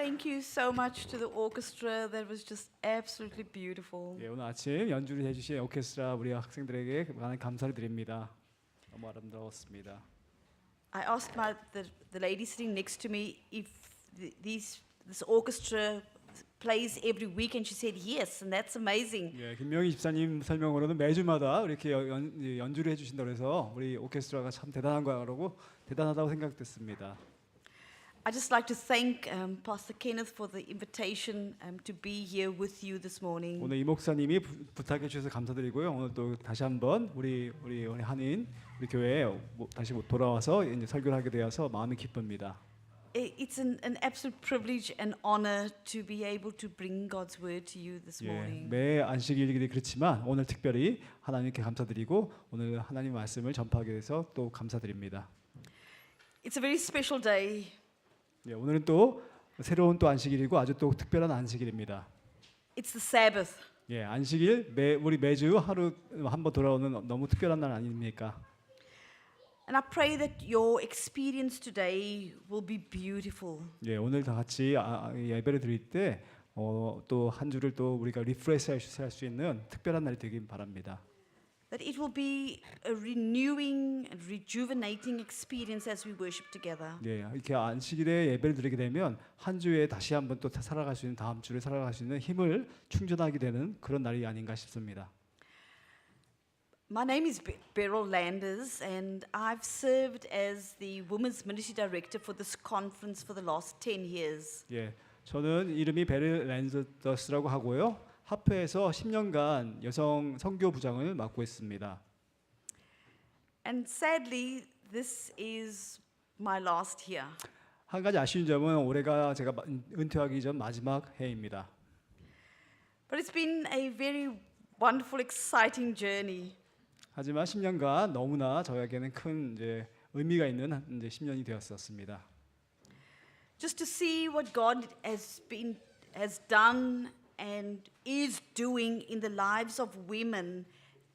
thank you so much to the orchestra. That was just absolutely beautiful. 예, 오늘 아침 연주를 해주신 오케스트라 우리 학생들에게 많은 감사를 드립니다. 너무 아름다웠습니다. I asked the lady sitting next to me if this orchestra plays every week, and she said yes, and that's amazing. 예, 김명희 집사님 설명으로는 매주마다 이렇게 연주를 해주신다고 해서 우리 오케스트라가 참 대단한 거라고 대단하다고 생각됐습니다. I just like to thank Pastor Kenneth for the invitation to be here with you this morning. 오늘 이 목사님이 부탁해 주셔서 감사드리고요. 오늘 또 다시 한번 우리 한인 우리 교회에 다시 돌아와서 이제 설교를 하게 되어서 마음이 기쁩니다. It's an absolute privilege and honor to be able to bring God's word to you this morning. 매 안식일이 그렇지만 오늘 특별히 하나님께 감사드리고 오늘 하나님 말씀을 전파하게 돼서 또 감사드립니다. It's a very special day. 예, 오늘은 또 새로운 또 안식일이고 아주 또 특별한 안식일입니다. It's the Sabbath. 예, 안식일 우리 매주 하루 한번 돌아오는 너무 특별한 날 아닙니까? And I pray that your experience today will be beautiful. 예, 오늘 다 같이 예배를 드릴 때 또 한 주를 또 우리가 리프레시 할 수 있는 특별한 날이 되길 바랍니다. That it will be a renewing and rejuvenating experience as we worship together. 예, 이렇게 안식일에 예배를 드리게 되면 한 주에 다시 한번 또 살아갈 수 있는 다음 주를 살아갈 수 있는 힘을 충전하게 되는 그런 날이 아닌가 싶습니다. My name is Beryl Landers, and I've served as the Women's Ministry Director for this conference for the last 10 years. 예, 저는 이름이 베릴 랜더스라고 하고요. 합회에서 10년간 여성 선교 부장을 맡고 있습니다. And sadly, this is my last year. 한 가지 아쉬운 점은 올해가 제가 은퇴하기 전 마지막 해입니다. But it's been a very wonderful, exciting journey. 하지만 10년간 너무나 저에게는 큰 이제 의미가 있는 이제 10년이 되었었습니다. Just to see what God has done and is doing in the lives of women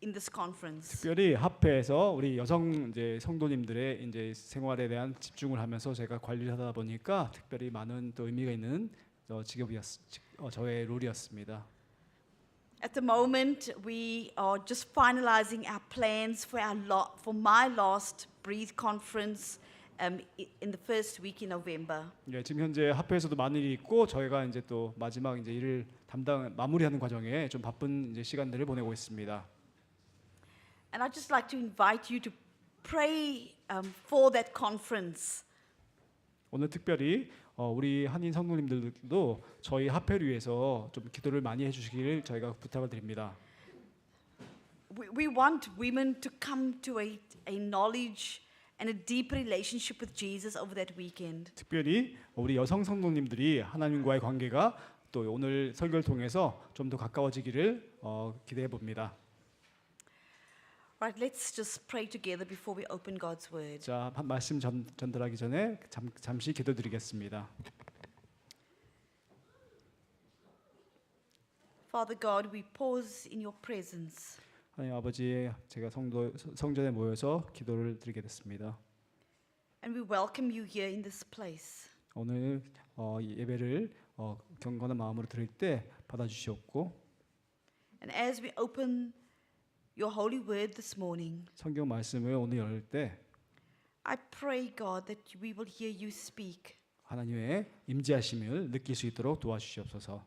in this conference. 특별히 합회에서 우리 여성 이제 성도님들의 이제 생활에 대한 집중을 하면서 제가 관리를 하다 보니까 특별히 많은 또 의미가 있는 저의 롤이었습니다. At the moment, we are just finalizing our plans for my last Breathe conference in the first week in November. 예, 지금 현재 합회에서도 많은 일이 있고 저희가 이제 또 마지막 이제 일을 마무리하는 과정에 좀 바쁜 이제 시간들을 보내고 있습니다. And I'd just like to invite you to pray for that conference. 오늘 특별히 우리 한인 성도님들도 저희 합회를 위해서 좀 기도를 많이 해주시기를 저희가 부탁을 드립니다. We want women to come to a knowledge and a deep relationship with Jesus over that weekend. 특별히 우리 여성 성도님들이 하나님과의 관계가 또 오늘 설교를 통해서 좀 더 가까워지기를 기대해 봅니다. Right, let's just pray together before we open God's word. 자, 말씀 전달하기 전에 잠시 기도드리겠습니다. Father God, we pause in your presence. 하나님 아버지, 제가 성전에 모여서 기도를 드리게 됐습니다. And we welcome you here in this place. 오늘 예배를 경건한 마음으로 드릴 때 받아주시옵고, And as we open your holy word this morning, 성경 말씀을 오늘 열릴 때 I pray, God, that we will hear you speak. 하나님의 임재하심을 느낄 수 있도록 도와주시옵소서.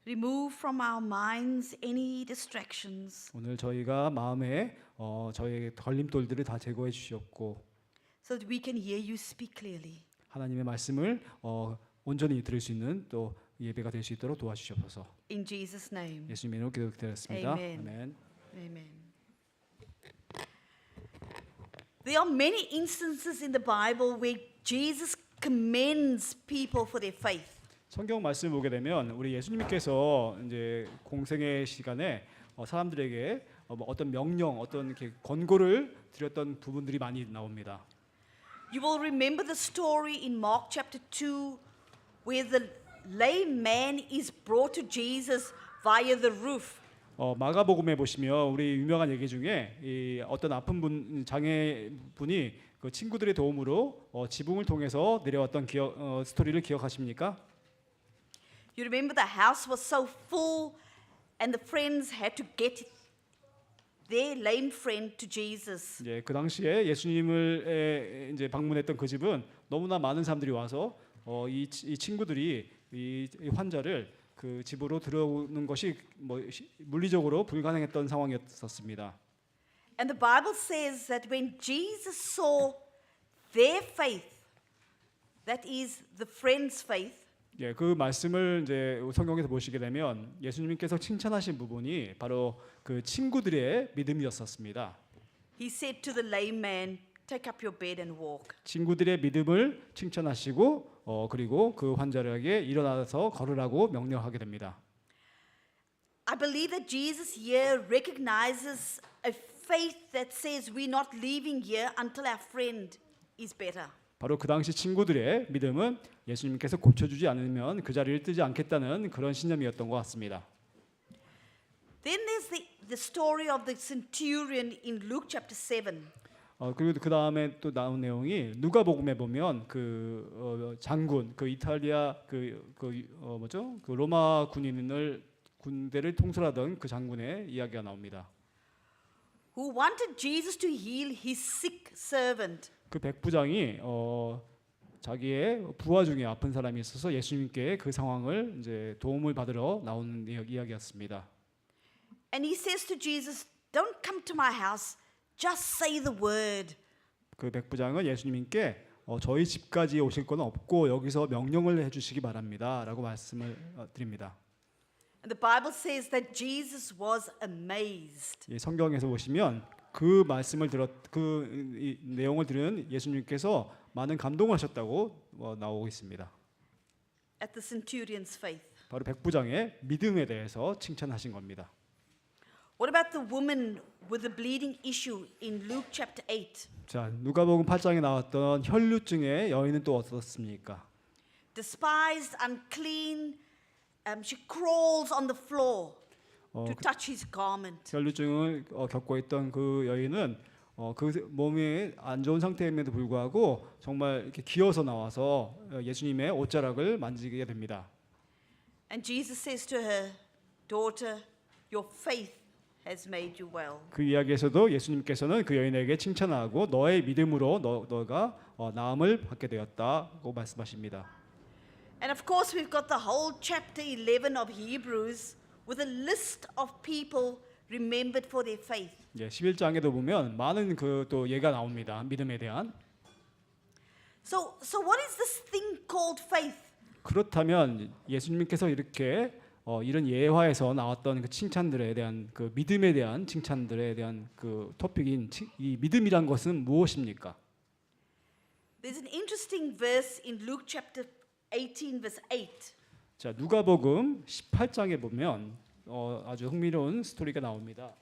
Remove from our minds any distractions, 오늘 저희가 마음에 저희의 걸림돌들을 다 제거해 주시옵고, so that we can hear you speak clearly. 하나님의 말씀을 온전히 들을 수 있는 또 예배가 될 수 있도록 도와주시옵소서. In Jesus' name. 예수님 이름으로 기도드렸습니다. Amen. 아멘. Amen. There are many instances in the Bible where Jesus commends people for their faith. 성경 말씀을 보게 되면 우리 예수님께서 이제 공생의 시간에 사람들에게 어떤 명령, 어떤 이렇게 권고를 드렸던 부분들이 많이 나옵니다. You will remember the story in Mark chapter 2 where the lame man is brought to Jesus via the roof. 마가복음에 보시면 우리 유명한 얘기 중에 이 어떤 아픈 장애 분이 그 친구들의 도움으로 지붕을 통해서 내려왔던 스토리를 기억하십니까? You remember the house was so full and the friends had to get their lame friend to Jesus. 이제 그 당시에 예수님을 이제 방문했던 그 집은 너무나 많은 사람들이 와서 이 친구들이 이 환자를 그 집으로 들어오는 것이 뭐 물리적으로 불가능했던 상황이었었습니다. And the Bible says that when Jesus saw their faith, that is the friend's faith, 예, 그 말씀을 이제 성경에서 보시게 되면 예수님께서 칭찬하신 부분이 바로 그 친구들의 믿음이었었습니다. he said to the lame man, take up your bed and walk. 친구들의 믿음을 칭찬하시고 그리고 그 환자에게 일어나서 걸으라고 명령하게 됩니다. I believe that Jesus here recognizes a faith that says we're not leaving here until our friend is better. 바로 그 당시 친구들의 믿음은 예수님께서 고쳐주지 않으면 그 자리를 뜨지 않겠다는 그런 신념이었던 것 같습니다. Then there's the story of the centurion in Luke chapter 7. 그리고 그 다음에 또 나온 내용이 누가복음에 보면 그 장군, 그 이탈리아 뭐죠? 그 로마 군대를 통솔하던 그 장군의 이야기가 나옵니다. Who wanted Jesus to heal his sick servant. 그 백부장이 자기의 부하 중에 아픈 사람이 있어서 예수님께 그 상황을 이제 도움을 받으러 나오는 이야기였습니다. And he says to Jesus, "Don't come to my house, just say the word." 그 백부장은 예수님께 저희 집까지 오실 건 없고 여기서 명령을 해주시기 바랍니다라고 말씀을 드립니다. And the Bible says that Jesus was amazed. 이 성경에서 보시면 그 말씀을 이 내용을 들은 예수님께서 많은 감동을 하셨다고 나오고 있습니다. At the centurion's faith. 바로 백부장의 믿음에 대해서 칭찬하신 겁니다. What about the woman with the bleeding issue in Luke chapter 8? 자, 누가복음 8장에 나왔던 혈루증의 여인은 또 어떻습니까? Despised, unclean, she crawls on the floor to touch his garment. 혈루증을 겪고 있던 그 여인은 그 몸이 안 좋은 상태임에도 불구하고 정말 이렇게 기어서 나와서 예수님의 옷자락을 만지게 됩니다. And Jesus says to her, "Daughter, your faith has made you well." 그 이야기에서도 예수님께서는 그 여인에게 칭찬하고 너의 믿음으로 너가 나음을 받게 되었다고 말씀하십니다. And of course we've got the whole chapter 11 of Hebrews with a list of people remembered for their faith. 예, 11장에도 보면 많은 그 또 예가 나옵니다. 믿음에 대한. So what is this thing called faith? 그렇다면 예수님께서 이렇게 이런 예화에서 나왔던 그 칭찬들에 대한 그 믿음에 대한 칭찬들에 대한 그 토픽인 이 믿음이란 것은 무엇입니까? There's an interesting verse in Luke chapter 18 verse 8. 자, 누가복음 18장에 보면 아주 흥미로운 스토리가 나옵니다.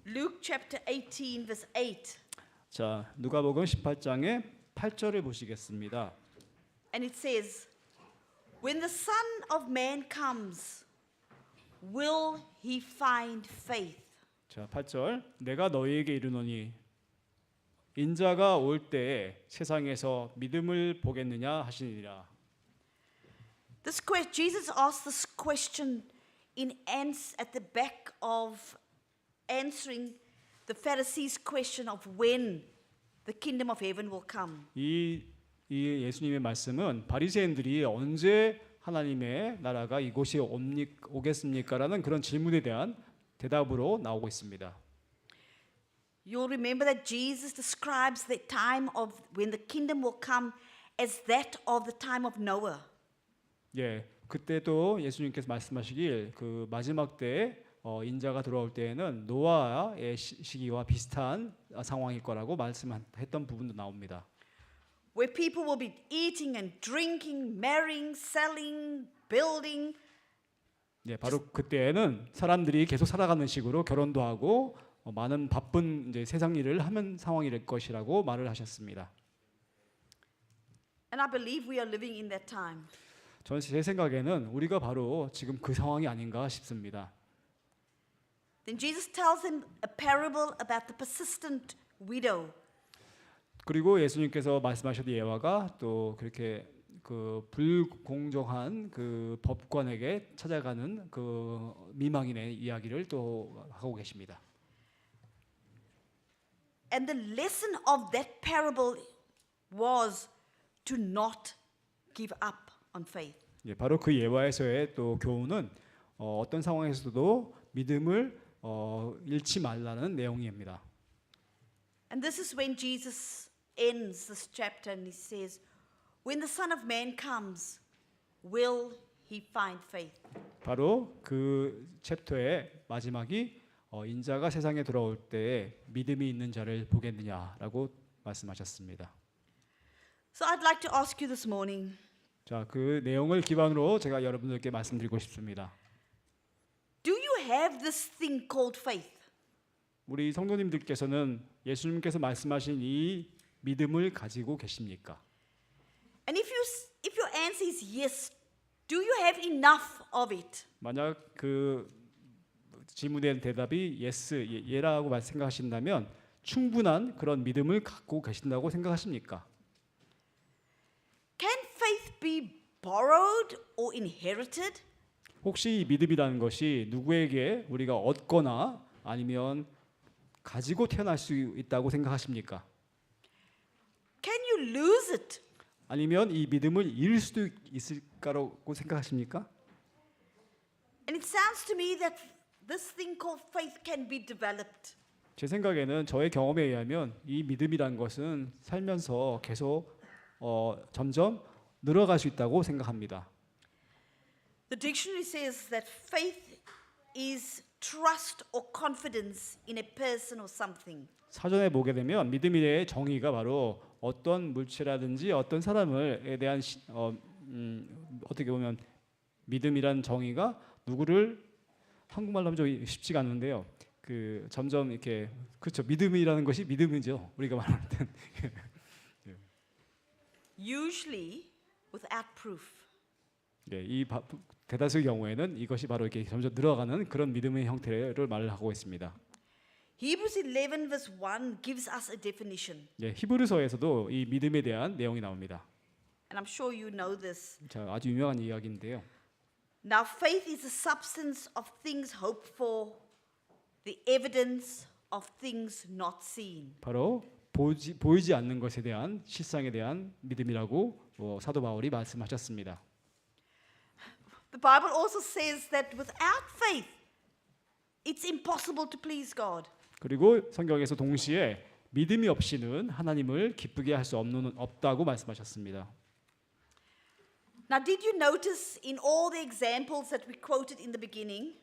Luke chapter 18 verse 8. 자, 누가복음 18장의 8절을 보시겠습니다. And it says, "When the Son of Man comes, will he find faith?" 자, 8절. 내가 너희에게 이르노니 인자가 올 때에 세상에서 믿음을 보겠느냐 하시니라. Jesus asked this question at the back of answering the Pharisees' question of when the kingdom of heaven will come. 이 예수님의 말씀은 바리새인들이 언제 하나님의 나라가 이곳이 오겠습니까라는 그런 질문에 대한 대답으로 나오고 있습니다. You'll remember that Jesus describes the time of when the kingdom will come as that of the time of Noah. 예, 그때도 예수님께서 말씀하시길 그 마지막 때에 인자가 돌아올 때에는 노아의 시기와 비슷한 상황일 거라고 말씀했던 부분도 나옵니다. Where people will be eating and drinking, marrying, selling, building. 예, 바로 그때에는 사람들이 계속 살아가는 식으로 결혼도 하고 많은 바쁜 이제 세상 일을 하는 상황이 될 것이라고 말을 하셨습니다. And I believe we are living in that time. 저는 제 생각에는 우리가 바로 지금 그 상황이 아닌가 싶습니다. Then Jesus tells them a parable about the persistent widow. 그리고 예수님께서 말씀하셨던 예화가 또 그렇게 그 불공정한 그 법관에게 찾아가는 그 미망인의 이야기를 또 하고 계십니다. And the lesson of that parable was to not give up on faith. 예, 바로 그 예화에서의 또 교훈은 어떤 상황에서도 믿음을 잃지 말라는 내용입니다. And this is when Jesus ends this chapter and he says, when the Son of Man comes, will he find faith? 바로 그 챕터의 마지막이 인자가 세상에 돌아올 때에 믿음이 있는 자를 보겠느냐라고 말씀하셨습니다. So I'd like to ask you this morning, 자, 그 내용을 기반으로 제가 여러분들께 말씀드리고 싶습니다. do you have this thing called faith? 우리 성도님들께서는 예수님께서 말씀하신 이 믿음을 가지고 계십니까? And if your answer is yes, do you have enough of it? 만약 그 질문에 대답이 yes, 예라고 생각하신다면 충분한 그런 믿음을 갖고 계신다고 생각하십니까? Can faith be borrowed or inherited? 혹시 이 믿음이라는 것이 누구에게 우리가 얻거나 아니면 가지고 태어날 수 있다고 생각하십니까? Can you lose it? 아니면 이 믿음을 잃을 수도 있을까라고 생각하십니까? And it sounds to me that this thing called faith can be developed. 제 생각에는 저의 경험에 의하면 이 믿음이라는 것은 살면서 계속 점점 늘어갈 수 있다고 생각합니다. The dictionary says that faith is trust or confidence in a person or something. 사전에 보게 되면 믿음의 정의가 바로 어떤 물체라든지 어떤 사람에 대한 어떻게 보면 믿음이란 정의가 누구를 한국말로 하면 좀 쉽지가 않는데요. 그 점점 이렇게 그렇죠. 믿음이라는 것이 믿음이죠. 우리가 말하는 Usually without proof. 네, 이 대다수의 경우에는 이것이 바로 이렇게 점점 늘어가는 그런 믿음의 형태를 말을 하고 있습니다. Hebrews 11 verse 1 gives us a definition. 예, 히브리서에서도 이 믿음에 대한 내용이 나옵니다. And I'm sure you know this. 자, 아주 유명한 이야기인데요. Now faith is the substance of things hoped for, the evidence of things not seen. 바로 보이지 않는 것에 대한 실상에 대한 믿음이라고 사도 바울이 말씀하셨습니다. The Bible also says that without faith, it's impossible to please God. 그리고 성경에서 동시에 믿음이 없이는 하나님을 기쁘게 할 수 없다고 말씀하셨습니다. Now, did you notice in all the examples that we quoted in the beginning,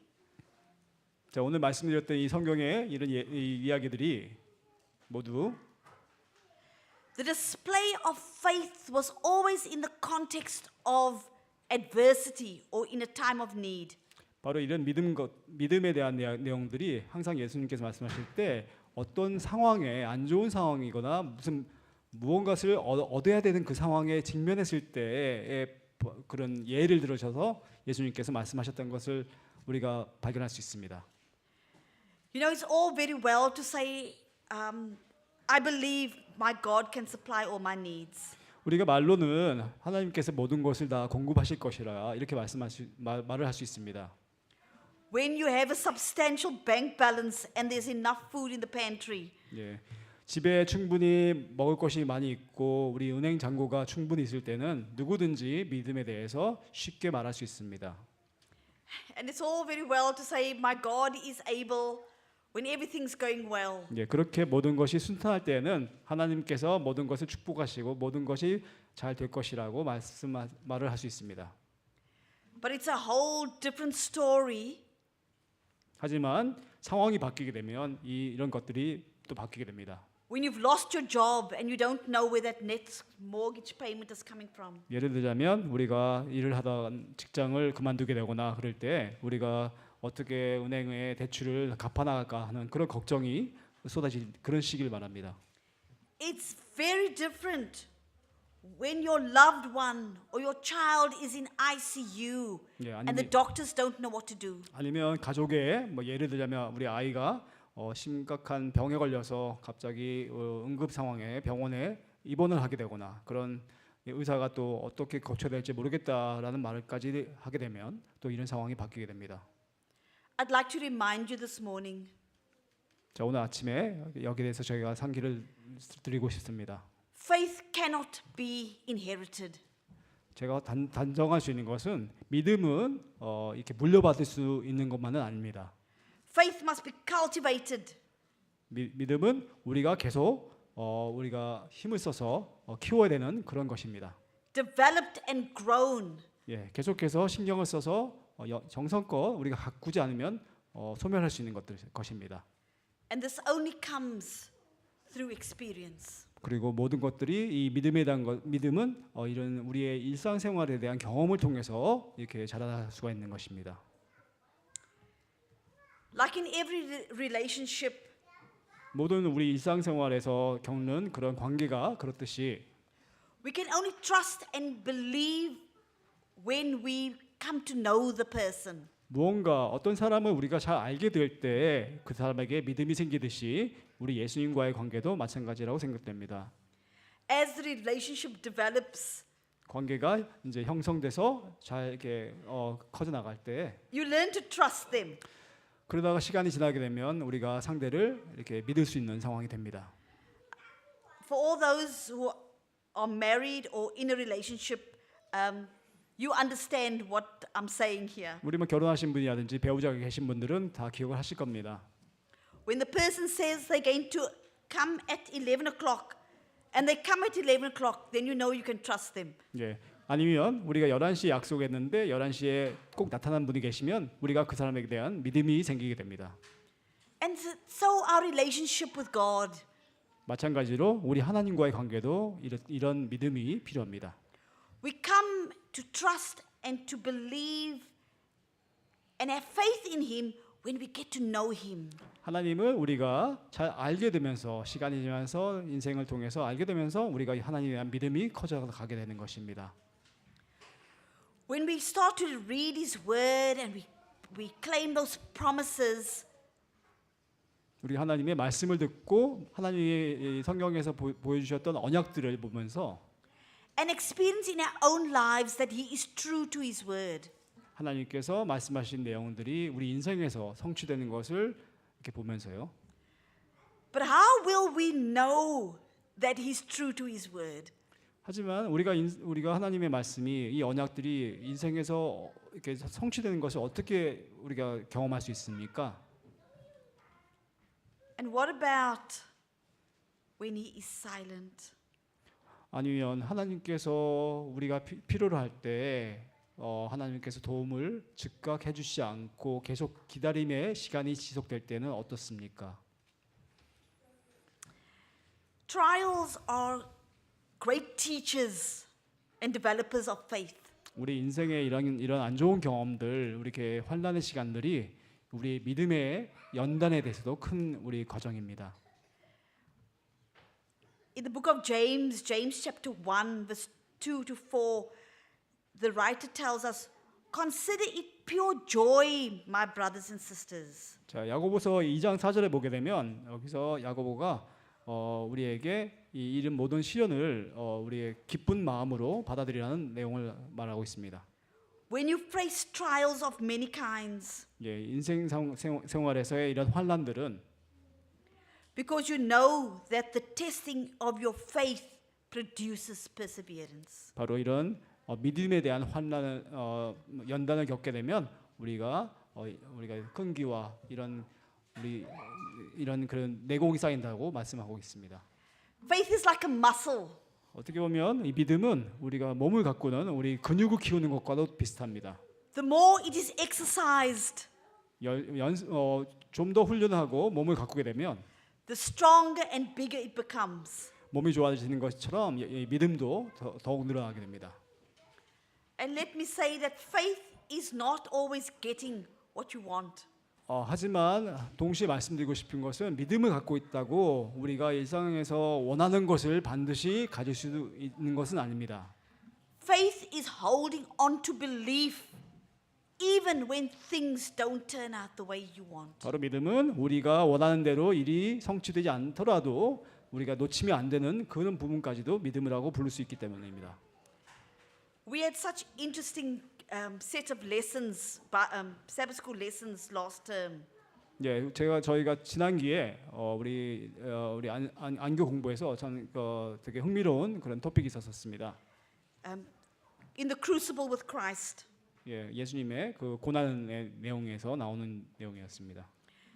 자, 오늘 말씀드렸던 이 성경의 이런 이 이야기들이 모두 the display of faith was always in the context of adversity or in a time of need. 바로 이런 믿음에 대한 내용들이 항상 예수님께서 말씀하실 때 어떤 상황에 안 좋은 상황이거나 무언가를 얻어야 되는 그 상황에 직면했을 때의 그런 예를 들으셔서 예수님께서 말씀하셨던 것을 우리가 발견할 수 있습니다. You know, it's all very well to say, I believe my God can supply all my needs. 우리가 말로는 하나님께서 모든 것을 다 공급하실 것이라 이렇게 말을 할 수 있습니다. When you have a substantial bank balance and there's enough food in the pantry. 예, 집에 충분히 먹을 것이 많이 있고 우리 은행 잔고가 충분히 있을 때는 누구든지 믿음에 대해서 쉽게 말할 수 있습니다. And it's all very well to say, my God is able when everything's going well. 예, 그렇게 모든 것이 순탄할 때에는 하나님께서 모든 것을 축복하시고 모든 것이 잘 될 것이라고 말을 할 수 있습니다. But it's a whole different story 하지만 상황이 바뀌게 되면 이런 것들이 또 바뀌게 됩니다. when you've lost your job and you don't know where that next mortgage payment is coming from. 예를 들자면 우리가 일을 하던 직장을 그만두게 되거나 그럴 때 우리가 어떻게 은행에 대출을 갚아나갈까 하는 그런 걱정이 쏟아질 그런 시기를 말합니다. It's very different when your loved one or your child is in ICU 예, and the doctors don't know what to do. 아니면 가족에 예를 들자면 우리 아이가 심각한 병에 걸려서 갑자기 응급 상황에 병원에 입원을 하게 되거나 그런 의사가 또 어떻게 고쳐야 될지 모르겠다라는 말까지 하게 되면 또 이런 상황이 바뀌게 됩니다. I'd like to remind you this morning, 자, 오늘 아침에 여기에 대해서 저희가 상기를 드리고 싶습니다. faith cannot be inherited. 제가 단정할 수 있는 것은 믿음은 이렇게 물려받을 수 있는 것만은 아닙니다. Faith must be cultivated. 믿음은 우리가 계속 우리가 힘을 써서 키워야 되는 그런 것입니다. Developed and grown. 예, 계속해서 신경을 써서 정성껏 우리가 가꾸지 않으면 소멸할 수 있는 것입니다. And this only comes through experience. 그리고 모든 것들이 이 믿음에 대한 믿음은 이런 우리의 일상생활에 대한 경험을 통해서 이렇게 자라날 수가 있는 것입니다. Like in every relationship, 모든 우리 일상생활에서 겪는 그런 관계가 그렇듯이 we can only trust and believe when we come to know the person. 무언가 어떤 사람을 우리가 잘 알게 될 때 그 사람에게 믿음이 생기듯이 우리 예수님과의 관계도 마찬가지라고 생각됩니다. As the relationship develops, 관계가 이제 형성돼서 잘 이렇게 커져 나갈 때 you learn to trust them. 그러다가 시간이 지나게 되면 우리가 상대를 이렇게 믿을 수 있는 상황이 됩니다. For all those who are married or in a relationship, you understand what I'm saying here. 우리 뭐 결혼하신 분이라든지 배우자가 계신 분들은 다 기억을 하실 겁니다. When the person says they're going to come at 11 o'clock and they come at 11 o'clock, then you know you can trust them. 예. 아니면 우리가 11시에 약속했는데 11시에 꼭 나타난 분이 계시면 우리가 그 사람에 대한 믿음이 생기게 됩니다. And so our relationship with God. 마찬가지로 우리 하나님과의 관계도 이런 믿음이 필요합니다. We come to trust and to believe and have faith in Him when we get to know Him. 하나님을 우리가 잘 알게 되면서 시간이 지나면서 인생을 통해서 알게 되면서 우리가 하나님에 대한 믿음이 커져가게 되는 것입니다. When we start to read His Word and we claim those promises, 우리 하나님의 말씀을 듣고 하나님의 성경에서 보여주셨던 언약들을 보면서 and experience in our own lives that He is true to His Word. 하나님께서 말씀하신 내용들이 우리 인생에서 성취되는 것을 이렇게 보면서요. But how will we know that He's true to His Word? 하지만 우리가 하나님의 말씀이 이 언약들이 인생에서 이렇게 성취되는 것을 어떻게 우리가 경험할 수 있습니까? And what about when He is silent? 아니면 하나님께서 우리가 필요로 할 때 하나님께서 도움을 즉각 해주시지 않고 계속 기다림의 시간이 지속될 때는 어떻습니까? Trials are great teachers and developers of faith. 우리 인생의 이런 안 좋은 경험들, 우리 이렇게 환난의 시간들이 우리 믿음의 연단에 대해서도 큰 우리 과정입니다. In the book of James, James chapter 1, verse 2 to 4, the writer tells us, "Consider it pure joy, my brothers and sisters." 자, 야고보서 2장 4절에 보게 되면 여기서 야고보가 우리에게 이 이런 모든 시련을 우리의 기쁜 마음으로 받아들이라는 내용을 말하고 있습니다. When you face trials of many kinds, 예, 인생 생활에서의 이런 환난들은 because you know that the testing of your faith produces perseverance. 바로 이런 믿음에 대한 환난을 연단을 겪게 되면 우리가 끈기와 이런 그런 내공이 쌓인다고 말씀하고 있습니다. Faith is like a muscle. 어떻게 보면 이 믿음은 우리가 몸을 가꾸는 우리 근육을 키우는 것과도 비슷합니다. The more it is exercised, 좀 더 훈련하고 몸을 가꾸게 되면 the stronger and bigger it becomes. 몸이 좋아지는 것처럼 이 믿음도 더욱 늘어나게 됩니다. And let me say that faith is not always getting what you want. 하지만 동시에 말씀드리고 싶은 것은 믿음을 갖고 있다고 우리가 일상에서 원하는 것을 반드시 가질 수 있는 것은 아닙니다. Faith is holding on to belief even when things don't turn out the way you want. 바로 믿음은 우리가 원하는 대로 일이 성취되지 않더라도 우리가 놓치면 안 되는 그런 부분까지도 믿음이라고 부를 수 있기 때문입니다. We had such interesting set of lessons, Sabbath school lessons last term. 예, 저희가 지난기에 우리 안교 공부에서 참 되게 흥미로운 그런 토픽이 있었습니다. In the crucible with Christ. 예, 예수님의 그 고난의 내용에서 나오는 내용이었습니다.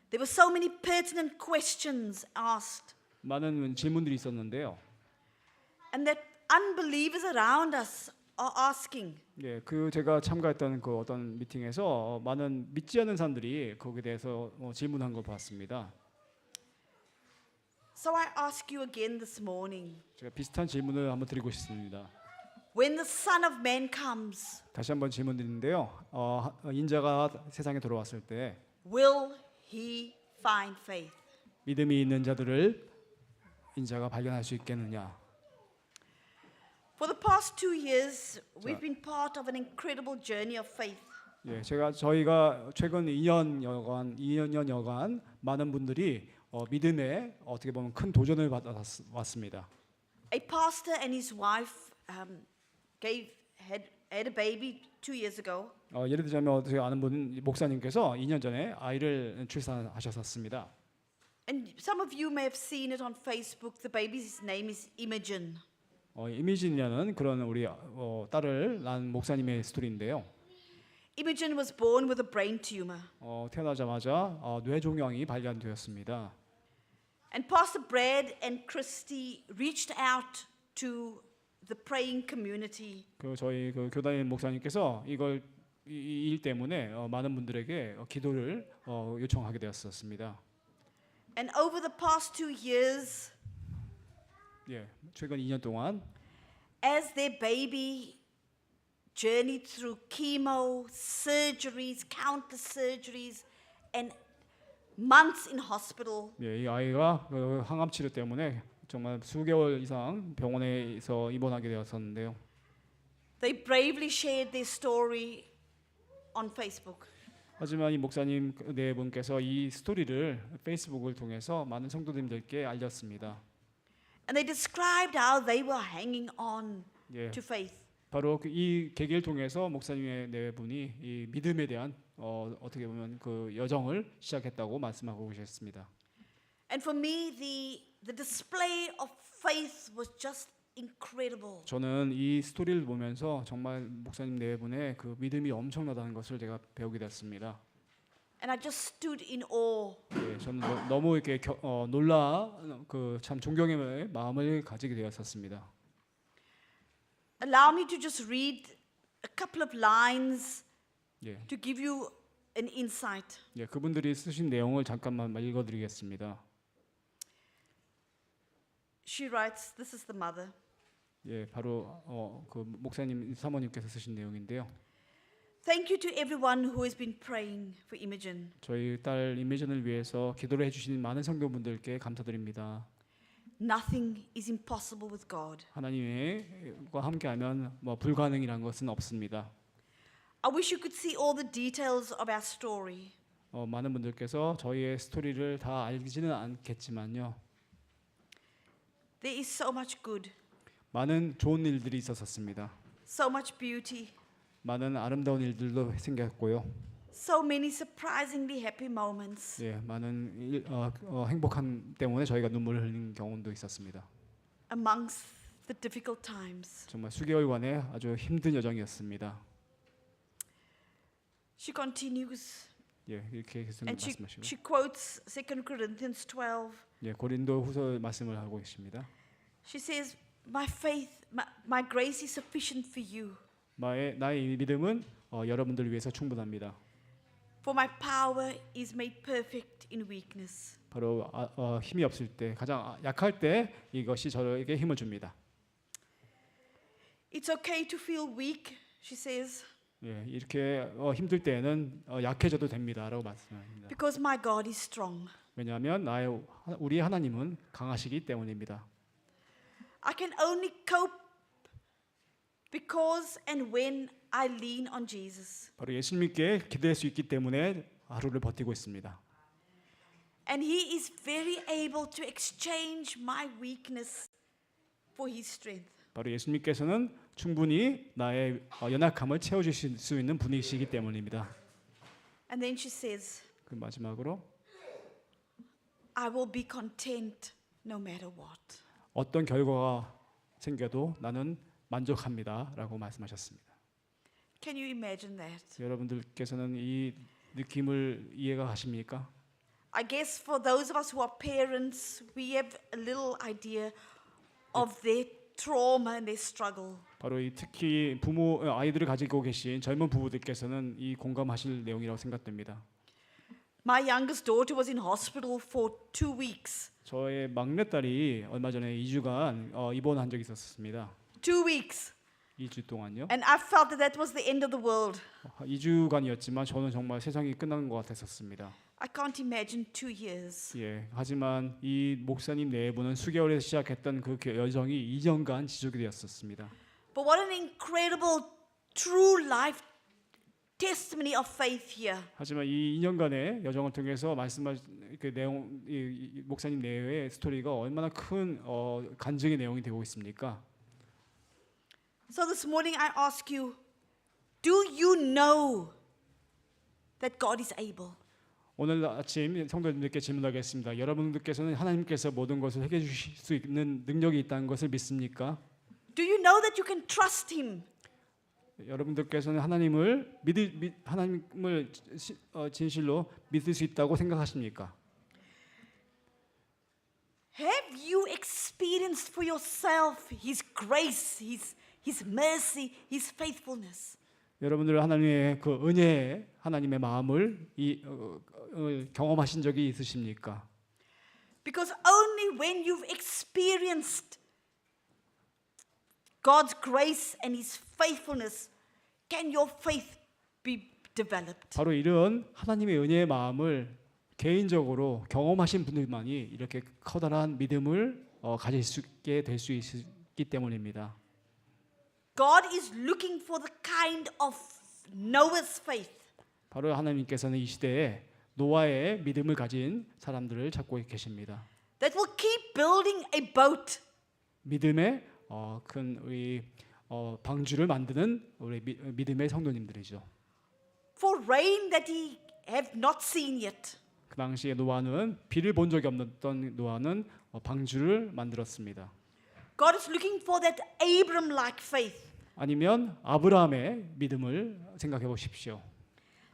There were so many pertinent questions asked, 많은 질문들이 있었는데요. and that unbelievers around us are asking. 예, 제가 참가했던 그 어떤 미팅에서 많은 믿지 않는 사람들이 거기에 대해서 질문한 걸 봤습니다. So I ask you again this morning, 제가 비슷한 질문을 한번 드리고 싶습니다. when the Son of Man comes, 다시 한번 질문드리는데요. 인자가 세상에 들어왔을 때 will he find faith? 믿음이 있는 자들을 인자가 발견할 수 있겠느냐? For the past 2 years, we've been part of an incredible journey of faith. 예, 저희가 최근 2년여간 많은 분들이 믿음에 어떻게 보면 큰 도전을 받아왔습니다. A pastor and his wife had a baby 2 years ago, 예를 들자면 어떻게 아는 분 목사님께서 2년 전에 아이를 출산하셨습니다. and some of you may have seen it on Facebook. The baby's name is Imogen. 이미진이라는 그런 우리 딸을 낳은 목사님의 스토리인데요. Imogen was born with a brain tumor, 태어나자마자 뇌종양이 발견되었습니다. and Pastor Brad and Christy reached out to the praying community. 저희 교단의 목사님께서 이 일 때문에 많은 분들에게 기도를 요청하게 되었습니다. And over the past 2 years, 예, 최근 2년 동안 as their baby journeyed through chemo, surgeries, countless surgeries, and months in hospital, 이 아이가 항암 치료 때문에 정말 수개월 이상 병원에서 입원하게 되었었는데요. they bravely shared their story on Facebook. 하지만 이 목사님 네 분께서 이 스토리를 페이스북을 통해서 많은 성도님들께 알렸습니다. And they described how they were hanging on 예, to faith. 바로 이 계기를 통해서 목사님의 네 분이 이 믿음에 대한 어떻게 보면 그 여정을 시작했다고 말씀하고 계셨습니다. And for me, the display of faith was just incredible. 저는 이 스토리를 보면서 정말 목사님 네 분의 그 믿음이 엄청나다는 것을 제가 배우게 됐습니다. And I just stood in awe. 예, 저는 너무 이렇게 놀라 참 존경의 마음을 가지게 되었었습니다. Allow me to just read a couple of lines 예, to give you an insight. 예, 그분들이 쓰신 내용을 잠깐만 읽어드리겠습니다. She writes, this is the mother. 예, 바로 그 목사님 사모님께서 쓰신 내용인데요. Thank you to everyone who has been praying for Imogen. 저희 딸 이미전을 위해서 기도를 해주신 많은 성도분들께 감사드립니다. Nothing is impossible with God. 하나님과 함께하면 불가능이란 것은 없습니다. I wish you could see all the details of our story. 많은 분들께서 저희의 스토리를 다 알지는 않겠지만요. There is so much good, 많은 좋은 일들이 있었습니다. so much beauty, 많은 아름다운 일들도 생겼고요. so many surprisingly happy moments. 예, 많은 행복한 때문에 저희가 눈물을 흘리는 경험도 있었습니다. Amongst the difficult times. 정말 수개월간의 아주 힘든 여정이었습니다. She continues 예, 이렇게 계속 and 말씀하시고 she quotes 2 Corinthians 12. 예, 고린도후서 말씀을 하고 계십니다. She says, my faith, my grace is sufficient for you. 나의 믿음은 여러분들을 위해서 충분합니다. For my power is made perfect in weakness. 바로 힘이 없을 때, 가장 약할 때 이것이 저에게 힘을 줍니다. It's okay to feel weak, she says, 예, 이렇게 힘들 때에는 약해져도 됩니다라고 말씀합니다. because my God is strong. 왜냐하면 우리 하나님은 강하시기 때문입니다. I can only cope because and when I lean on Jesus. 바로 예수님께 기도할 수 있기 때문에 하루를 버티고 있습니다. And He is very able to exchange my weakness for His strength. 바로 예수님께서는 충분히 나의 연약함을 채워주실 수 있는 분이시기 때문입니다. And then she says, 그 마지막으로 I will be content no matter what. 어떤 결과가 생겨도 나는 만족합니다라고 말씀하셨습니다. Can you imagine that? 여러분들께서는 이 느낌을 이해가 가십니까? I guess for those of us who are parents, we have a little idea of their trauma and their struggle. 바로 이 특히 부모 아이들을 가지고 계신 젊은 부부들께서는 이 공감하실 내용이라고 생각됩니다. My youngest daughter was in hospital for 2 weeks. 저의 막내딸이 얼마 전에 2주간 입원한 적이 있었습니다. 2 weeks. 2주 동안요. And I felt that that was the end of the world. 2주간이었지만 저는 정말 세상이 끝난 것 같았었습니다. I can't imagine 2 years. 예, 하지만 이 목사님 내부는 수개월에 시작했던 그 여정이 2년간 지속이 되었었습니다. But what an incredible true life testimony of faith here. 하지만 이 2년간의 여정을 통해서 말씀하신 그 내용, 이 목사님 내외의 스토리가 얼마나 큰 간증의 내용이 되고 있습니까? So this morning I ask you, do you know that God is able? 오늘 아침 성도님들께 질문하겠습니다. 여러분들께서는 하나님께서 모든 것을 해결해 주실 수 있는 능력이 있다는 것을 믿습니까? Do you know that you can trust Him? 여러분들께서는 하나님을 진실로 믿을 수 있다고 생각하십니까? Have you experienced for yourself His grace, His mercy, His faithfulness? 여러분들 하나님의 그 은혜의 하나님의 마음을 경험하신 적이 있으십니까? Because only when you've experienced God's grace and His faithfulness can your faith be developed. 바로 이런 하나님의 은혜의 마음을 개인적으로 경험하신 분들만이 이렇게 커다란 믿음을 가질 수 있게 될 수 있기 때문입니다. God is looking for the kind of Noah's faith. 바로 하나님께서는 이 시대에 노아의 믿음을 가진 사람들을 찾고 계십니다. That will keep building a boat. 믿음의 큰 우리 방주를 만드는 우리 믿음의 성도님들이죠. For rain that he have not seen yet. 그 당시에 노아는 비를 본 적이 없던 노아는 방주를 만들었습니다. God is looking for that Abram-like faith. 아니면 아브라함의 믿음을 생각해 보십시오.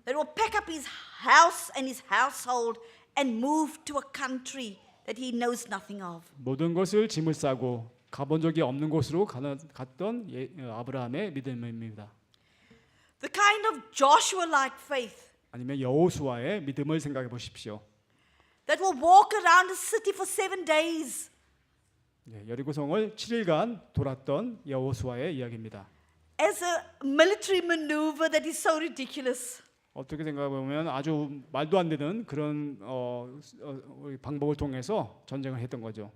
That will pack up his house and his household and move to a country that he knows nothing of. 모든 것을 짐을 싸고 가본 적이 없는 곳으로 갔던 아브라함의 믿음입니다. The kind of Joshua-like faith. 아니면 여호수아의 믿음을 생각해 보십시오. That will walk around a city for 7 days. 여리고성을 7일간 돌았던 여호수아의 이야기입니다. As a military maneuver that is so ridiculous. 어떻게 생각해 보면 아주 말도 안 되는 그런 방법을 통해서 전쟁을 했던 거죠.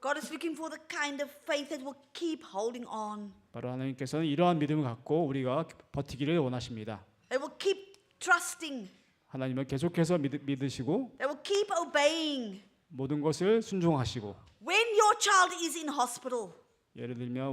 God is looking for the kind of faith that will keep holding on. 바로 하나님께서는 이러한 믿음을 갖고 우리가 버티기를 원하십니다. That will keep trusting. 하나님을 계속해서 믿으시고 That will keep obeying. 모든 것을 순종하시고 When your child is in hospital. 예를 들면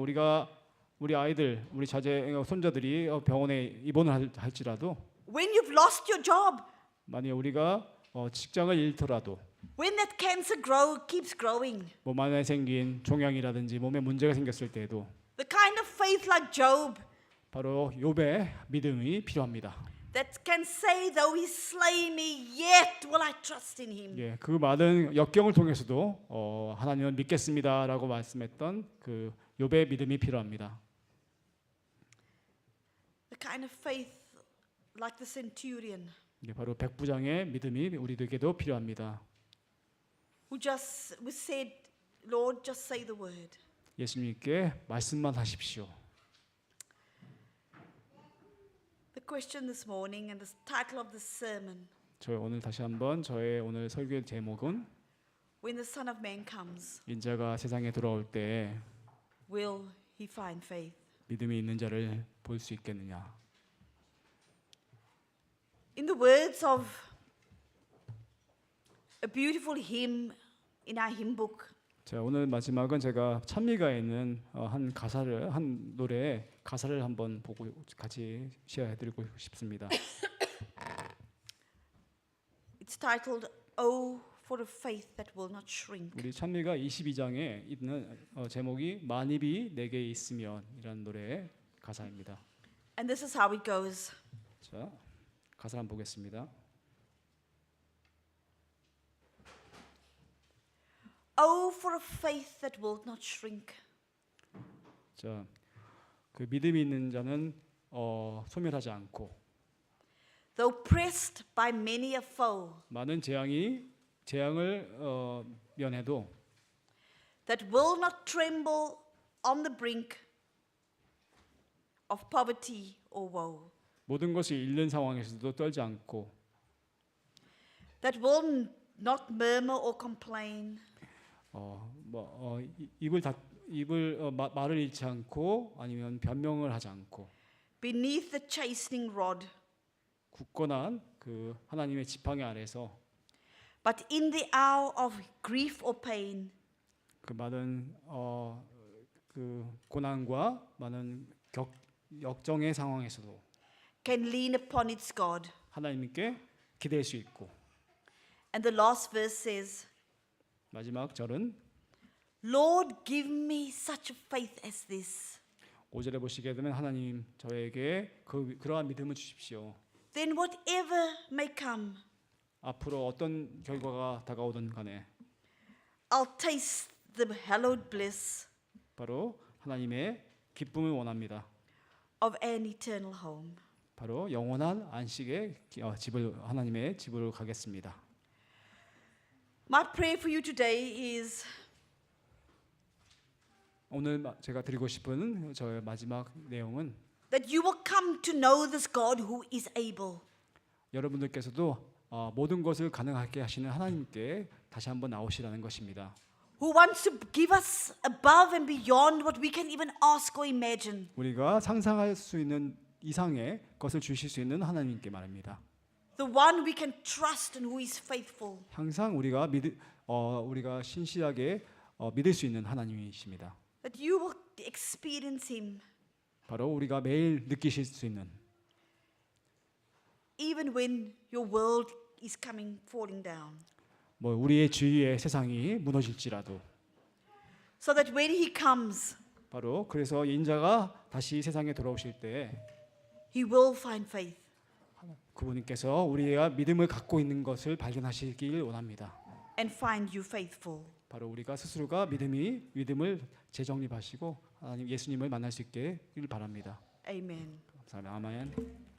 우리 아이들, 우리 자제 손자들이 병원에 입원을 할지라도 When you've lost your job. 만약 우리가 직장을 잃더라도 When that cancer keeps growing. 몸 안에 생긴 종양이라든지 몸에 문제가 생겼을 때에도 The kind of faith like Job. 바로 욥의 믿음이 필요합니다. That can say, though he slay me, yet will I trust in him. 예, 그 많은 역경을 통해서도 하나님을 믿겠습니다라고 말씀했던 그 욥의 믿음이 필요합니다. The kind of faith like the centurion. 예, 바로 백부장의 믿음이 우리들에게도 필요합니다. Who said, Lord, just say the word. 예수님께 말씀만 하십시오. The question this morning and the title of this sermon. 저희 오늘 다시 한번 저의 오늘 설교의 제목은 When the Son of Man comes, 인자가 세상에 돌아올 때 will he find faith? 믿음이 있는 자를 볼 수 있겠느냐. In the words of a beautiful hymn in our hymn book, 자, 오늘 마지막은 제가 찬미가에 있는 한 노래 가사를 한번 보고 같이 쉐어해드리고 싶습니다. It's titled "Oh for a faith that will not shrink." 우리 찬미가 22장에 있는 제목이 만입이 내게 있으면이라는 노래의 가사입니다. And this is how it goes. 자, 가사 한번 보겠습니다. Oh for a faith that will not shrink. 자, 그 믿음이 있는 자는 소멸하지 않고 Though pressed by many a foe, 많은 재앙을 면해도 that will not tremble on the brink of poverty or woe, 모든 것을 잃는 상황에서도 떨지 않고 that will not murmur or complain, 말을 잃지 않고 아니면 변명을 하지 않고 beneath the chastening rod, 굳건한 그 하나님의 지팡이 아래서 but in the hour of grief or pain, 그 많은 그 고난과 많은 역정의 상황에서도 can lean upon its God. 하나님께 기댈 수 있고 And the last verse says, 마지막 절은 Lord, give me such a faith as this. 5절에 보시게 되면 하나님 저에게 그러한 믿음을 주십시오. Then whatever may come, 앞으로 어떤 결과가 다가오든 간에 I'll taste the hallowed bliss 바로 하나님의 기쁨을 원합니다. of an eternal home. 바로 영원한 안식의 하나님의 집으로 가겠습니다. My prayer for you today is 오늘 제가 드리고 싶은 저의 마지막 내용은 that you will come to know this God who is able. 여러분들께서도 모든 것을 가능하게 하시는 하나님께 다시 한번 나오시라는 것입니다. Who wants to give us above and beyond what we can even ask or imagine. 우리가 상상할 수 있는 이상의 것을 주실 수 있는 하나님께 말입니다. The one we can trust and who is faithful. 항상 우리가 신실하게 믿을 수 있는 하나님이십니다. That you will experience him 바로 우리가 매일 느끼실 수 있는 even when your world is falling down. 우리의 주위의 세상이 무너질지라도 So that when he comes, 바로 그래서 인자가 다시 세상에 돌아오실 때 he will find faith. 그분께서 우리가 믿음을 갖고 있는 것을 발견하시길 원합니다. And find you faithful. 바로 우리가 스스로가 믿음을 재정립하시고 하나님 예수님을 만날 수 있게 길 바랍니다. Amen. 감사합니다. 아멘.